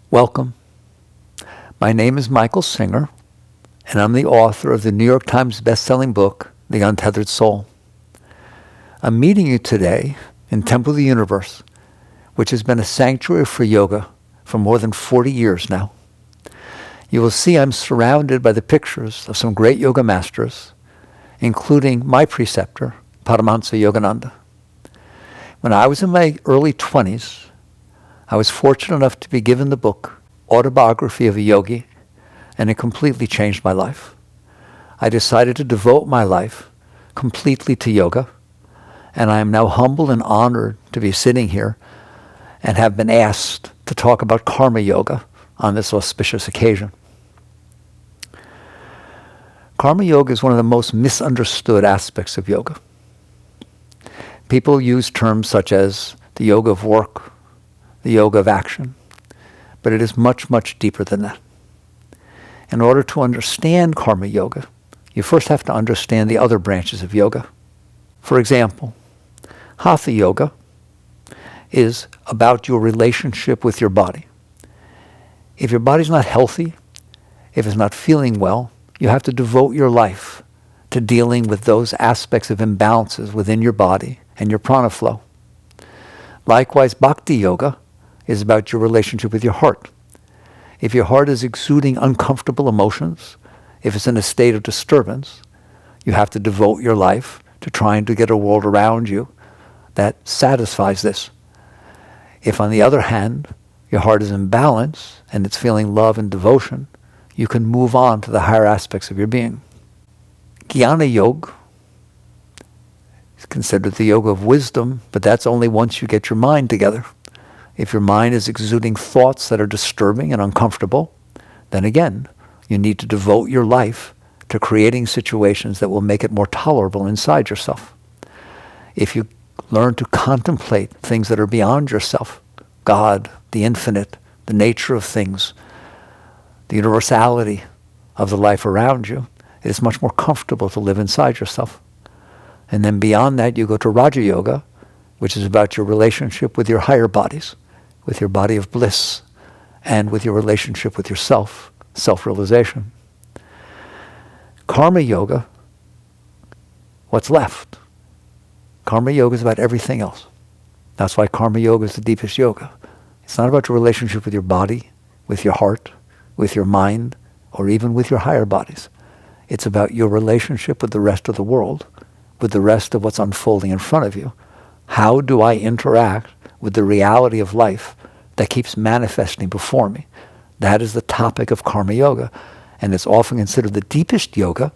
Welcome. My name is Michael Singer, and I'm the author of the New York Times best-selling book, The Untethered Soul. I'm meeting you today in Temple of the Universe, which has been a sanctuary for yoga for more than 40 years now. You will see I'm surrounded by the pictures of some great yoga masters, including my preceptor, Paramahansa Yogananda. When I was in my early 20s, I was fortunate enough to be given the book, Autobiography of a Yogi, and it completely changed my life. I decided to devote my life completely to yoga, and I am now humbled and honored to be sitting here and have been asked to talk about karma yoga on this auspicious occasion. Karma yoga is one of the most misunderstood aspects of yoga. People use terms such as the yoga of work, the yoga of action, but it is much, much deeper than that. In order to understand karma yoga, you first have to understand the other branches of yoga. For example, hatha yoga is about your relationship with your body. If your body's not healthy, if it's not feeling well, you have to devote your life to dealing with those aspects of imbalances within your body and your prana flow. Likewise, Bhakti Yoga is about your relationship with your heart. If your heart is exuding uncomfortable emotions, if it's in a state of disturbance, you have to devote your life to trying to get a world around you that satisfies this. If, on the other hand, your heart is in balance and it's feeling love and devotion, you can move on to the higher aspects of your being. Jnana Yoga is considered the yoga of wisdom, but that's only once you get your mind together. If your mind is exuding thoughts that are disturbing and uncomfortable, then again, you need to devote your life to creating situations that will make it more tolerable inside yourself. If you learn to contemplate things that are beyond yourself, God, the infinite, the nature of things, the universality of the life around you, it is much more comfortable to live inside yourself. And then beyond that, you go to Raja Yoga, which is about your relationship with your higher bodies, with your body of bliss, and with your relationship with yourself, self-realization. Karma Yoga, what's left? Karma Yoga is about everything else. That's why Karma Yoga is the deepest yoga. It's not about your relationship with your body, with your heart, with your mind, or even with your higher bodies. It's about your relationship with the rest of the world, with the rest of what's unfolding in front of you. How do I interact with the reality of life that keeps manifesting before me? That is the topic of Karma Yoga, and it's often considered the deepest yoga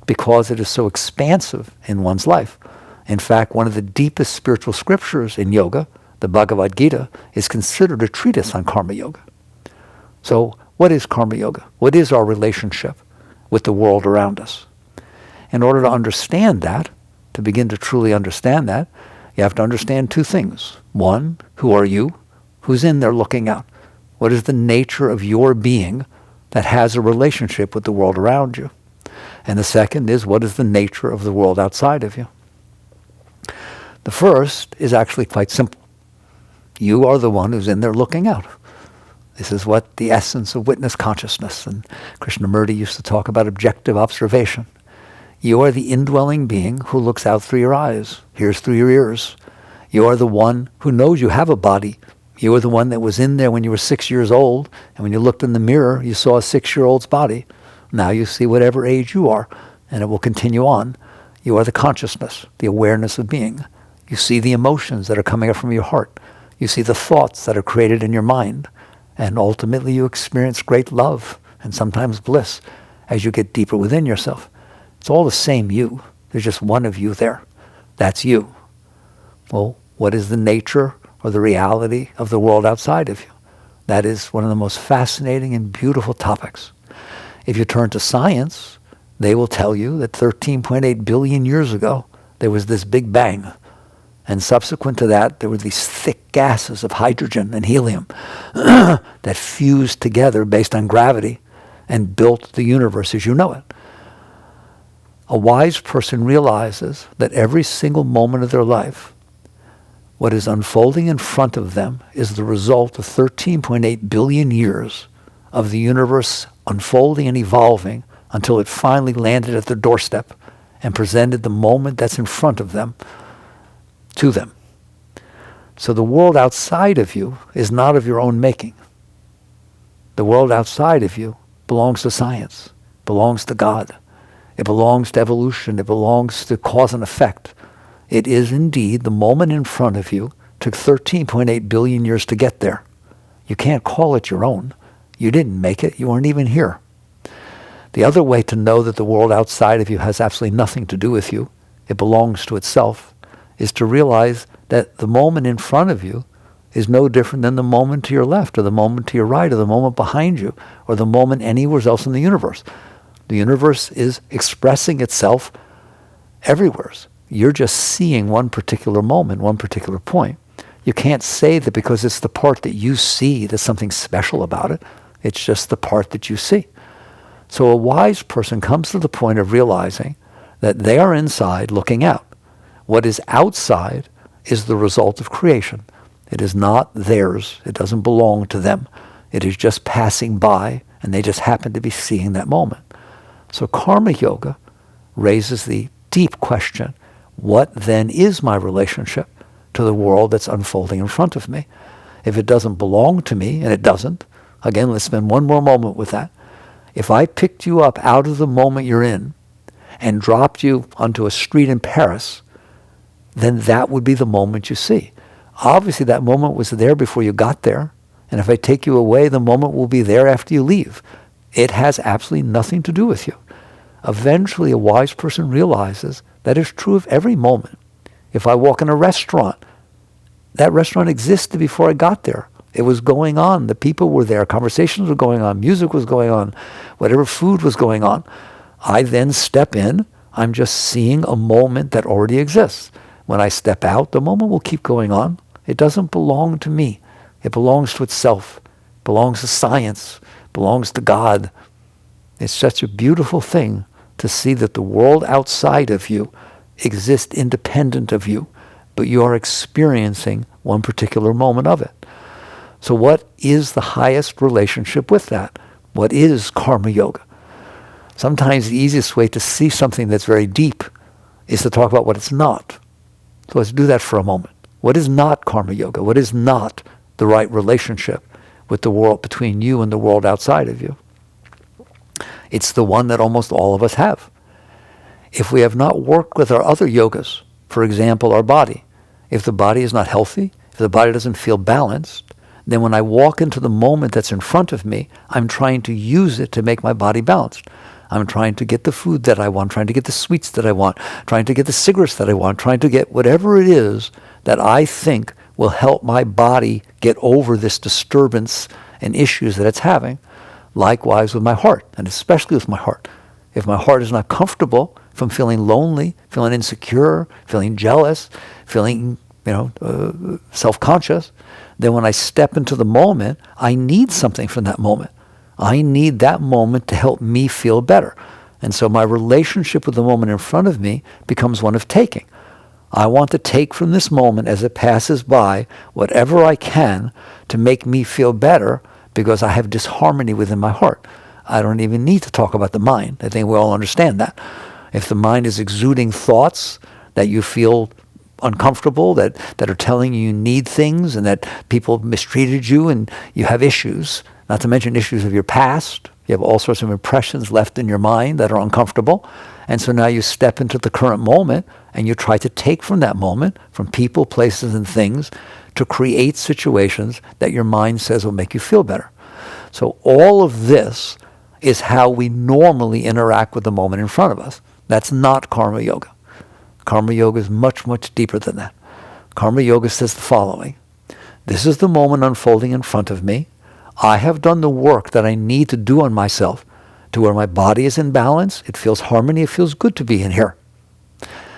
because it is so expansive in one's life. In fact, one of the deepest spiritual scriptures in yoga, the Bhagavad Gita, is considered a treatise on Karma Yoga. So, what is Karma Yoga? What is our relationship with the world around us? In order to understand that, to begin to truly understand that, you have to understand two things. One, who are you? Who's in there looking out? What is the nature of your being that has a relationship with the world around you? And the second is, what is the nature of the world outside of you? The first is actually quite simple. You are the one who's in there looking out. This is what the essence of witness consciousness, and Krishnamurti used to talk about objective observation. You are the indwelling being who looks out through your eyes, hears through your ears. You are the one who knows you have a body. You are the one that was in there when you were 6 years old, and when you looked in the mirror, you saw a 6-year-old's body. Now you see whatever age you are, and it will continue on. You are the consciousness, the awareness of being. You see the emotions that are coming up from your heart. You see the thoughts that are created in your mind. And ultimately you experience great love and sometimes bliss as you get deeper within yourself. It's all the same you. There's just one of you there. That's you. Well, what is the nature or the reality of the world outside of you? That is one of the most fascinating and beautiful topics. If you turn to science, they will tell you that 13.8 billion years ago, there was this big bang. And subsequent to that, there were these thick gases of hydrogen and helium that fused together based on gravity and built the universe as you know it. A wise person realizes that every single moment of their life what is unfolding in front of them is the result of 13.8 billion years of the universe unfolding and evolving until it finally landed at their doorstep and presented the moment that's in front of them to them. So the world outside of you is not of your own making. The world outside of you belongs to science, belongs to God. It belongs to evolution. It belongs to cause and effect. It is indeed the moment in front of you. Took 13.8 billion years to get there. You can't call it your own. You didn't make it. You weren't even here. The other way to know that the world outside of you has absolutely nothing to do with you, it belongs to itself, is to realize that the moment in front of you is no different than the moment to your left, or the moment to your right, or the moment behind you, or the moment anywhere else in the universe. The universe is expressing itself everywhere. You're just seeing one particular moment, one particular point. You can't say that because it's the part that you see there's something special about it. It's just the part that you see. So a wise person comes to the point of realizing that they are inside looking out. What is outside is the result of creation. It is not theirs. It doesn't belong to them. It is just passing by, and they just happen to be seeing that moment. So karma yoga raises the deep question, what then is my relationship to the world that's unfolding in front of me? If it doesn't belong to me, and it doesn't, again, let's spend one more moment with that. If I picked you up out of the moment you're in and dropped you onto a street in Paris, then that would be the moment you see. Obviously, that moment was there before you got there. And if I take you away, the moment will be there after you leave. It has absolutely nothing to do with you. Eventually, a wise person realizes that is true of every moment. If I walk in a restaurant, that restaurant existed before I got there. It was going on. The people were there. Conversations were going on. Music was going on. Whatever food was going on. I then step in. I'm just seeing a moment that already exists. When I step out, the moment will keep going on. It doesn't belong to me. It belongs to itself. It belongs to science. It belongs to God. It's such a beautiful thing to see that the world outside of you exists independent of you, but you are experiencing one particular moment of it. So what is the highest relationship with that? What is karma yoga? Sometimes the easiest way to see something that's very deep is to talk about what it's not. So let's do that for a moment. What is not karma yoga? What is not the right relationship with the world, between you and the world outside of you? It's the one that almost all of us have. If we have not worked with our other yogas, for example, our body, if the body is not healthy, if the body doesn't feel balanced, then when I walk into the moment that's in front of me, I'm trying to use it to make my body balanced. I'm trying to get the food that I want, trying to get the sweets that I want, trying to get the cigarettes that I want, trying to get whatever it is that I think will help my body get over this disturbance and issues that it's having. Likewise with my heart, and especially with my heart. If my heart is not comfortable, if I'm feeling lonely, feeling insecure, feeling jealous, feeling self-conscious, then when I step into the moment, I need something from that moment. I need that moment to help me feel better. And so my relationship with the moment in front of me becomes one of taking. I want to take from this moment as it passes by whatever I can to make me feel better because I have disharmony within my heart. I don't even need to talk about the mind. I think we all understand that. If the mind is exuding thoughts that you feel uncomfortable, that are telling you need things and that people mistreated you and you have issues, not to mention issues of your past. You have all sorts of impressions left in your mind that are uncomfortable. And so now you step into the current moment and you try to take from that moment, from people, places, and things, to create situations that your mind says will make you feel better. So all of this is how we normally interact with the moment in front of us. That's not karma yoga. Karma yoga is much, much deeper than that. Karma yoga says the following: this is the moment unfolding in front of me. I have done the work that I need to do on myself to where my body is in balance. It feels harmony. It feels good to be in here.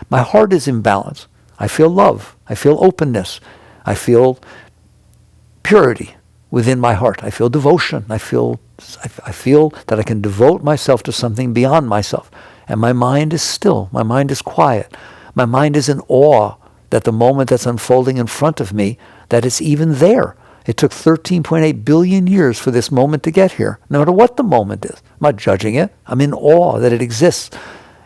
My heart is in balance. I feel love. I feel openness. I feel purity within my heart. I feel devotion. I feel that I can devote myself to something beyond myself. And my mind is still. My mind is quiet. My mind is in awe that the moment that's unfolding in front of me, that it's even there. It took 13.8 billion years for this moment to get here, no matter what the moment is. I'm not judging it. I'm in awe that it exists.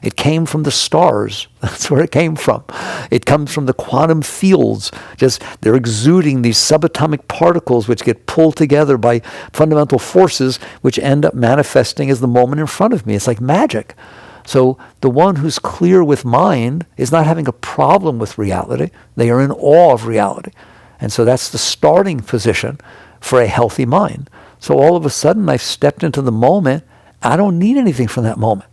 It came from the stars. That's where it came from. It comes from the quantum fields. Just they're exuding these subatomic particles which get pulled together by fundamental forces which end up manifesting as the moment in front of me. It's like magic. So the one who's clear with mind is not having a problem with reality. They are in awe of reality. And so that's the starting position for a healthy mind. So all of a sudden I've stepped into the moment. I don't need anything from that moment.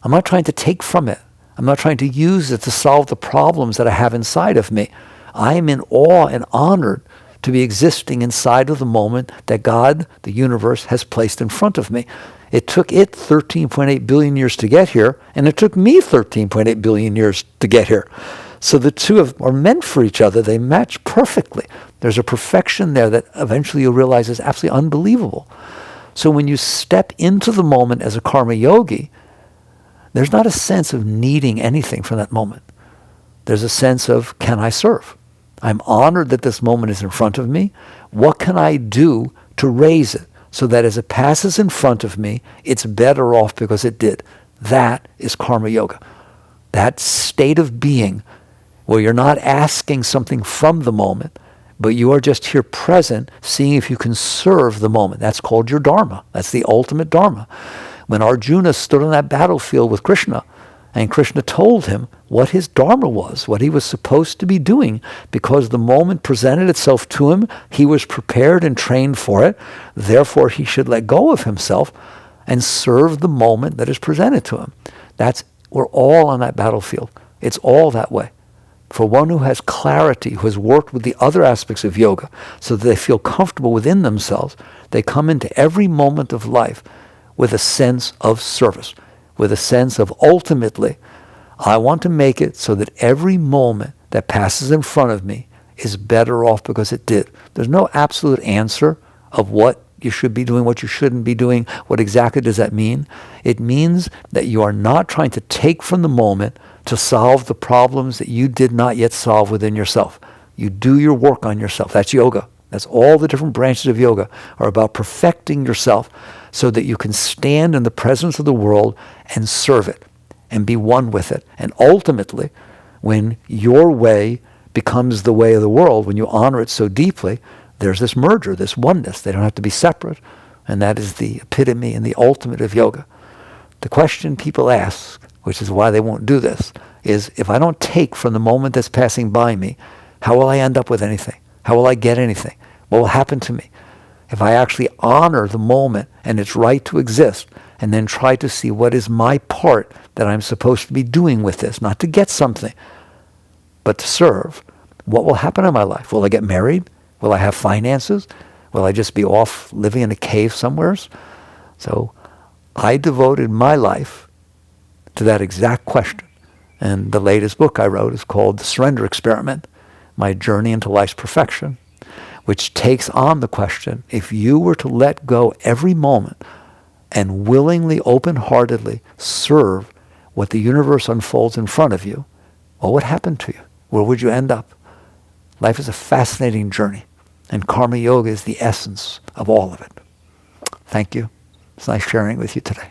I'm not trying to take from it. I'm not trying to use it to solve the problems that I have inside of me. I am in awe and honored to be existing inside of the moment that God, the universe, has placed in front of me. It took it 13.8 billion years to get here, and it took me 13.8 billion years to get here. So the two are meant for each other. They match perfectly. There's a perfection there that eventually you'll realize is absolutely unbelievable. So when you step into the moment as a karma yogi, there's not a sense of needing anything from that moment. There's a sense of, can I serve? I'm honored that this moment is in front of me. What can I do to raise it so that as it passes in front of me, it's better off because it did? That is karma yoga. That state of being where you're not asking something from the moment, but you are just here present, seeing if you can serve the moment. That's called your dharma. That's the ultimate dharma. When Arjuna stood on that battlefield with Krishna, and Krishna told him what his dharma was, what he was supposed to be doing, because the moment presented itself to him, he was prepared and trained for it. Therefore, he should let go of himself and serve the moment that is presented to him. We're all on that battlefield. It's all that way. For one who has clarity, who has worked with the other aspects of yoga, so that they feel comfortable within themselves, they come into every moment of life with a sense of service, with a sense of ultimately, I want to make it so that every moment that passes in front of me is better off because it did. There's no absolute answer of what you should be doing, what you shouldn't be doing. What exactly does that mean? It means that you are not trying to take from the moment to solve the problems that you did not yet solve within yourself. You do your work on yourself. That's yoga. That's all the different branches of yoga are about perfecting yourself so that you can stand in the presence of the world and serve it and be one with it. And ultimately, when your way becomes the way of the world, when you honor it so deeply, there's this merger, this oneness. They don't have to be separate. And that is the epitome and the ultimate of yoga. The question people ask, which is why they won't do this, is if I don't take from the moment that's passing by me, how will I end up with anything? How will I get anything? What will happen to me? If I actually honor the moment and its right to exist, and then try to see what is my part that I'm supposed to be doing with this, not to get something, but to serve, what will happen in my life? Will I get married? Will I have finances? Will I just be off living in a cave somewhere? So I devoted my life to that exact question. And the latest book I wrote is called The Surrender Experiment, My Journey into Life's Perfection, which takes on the question, if you were to let go every moment and willingly, open-heartedly serve what the universe unfolds in front of you, what would happen to you? Where would you end up? Life is a fascinating journey, and karma yoga is the essence of all of it. Thank you. It's nice sharing with you today.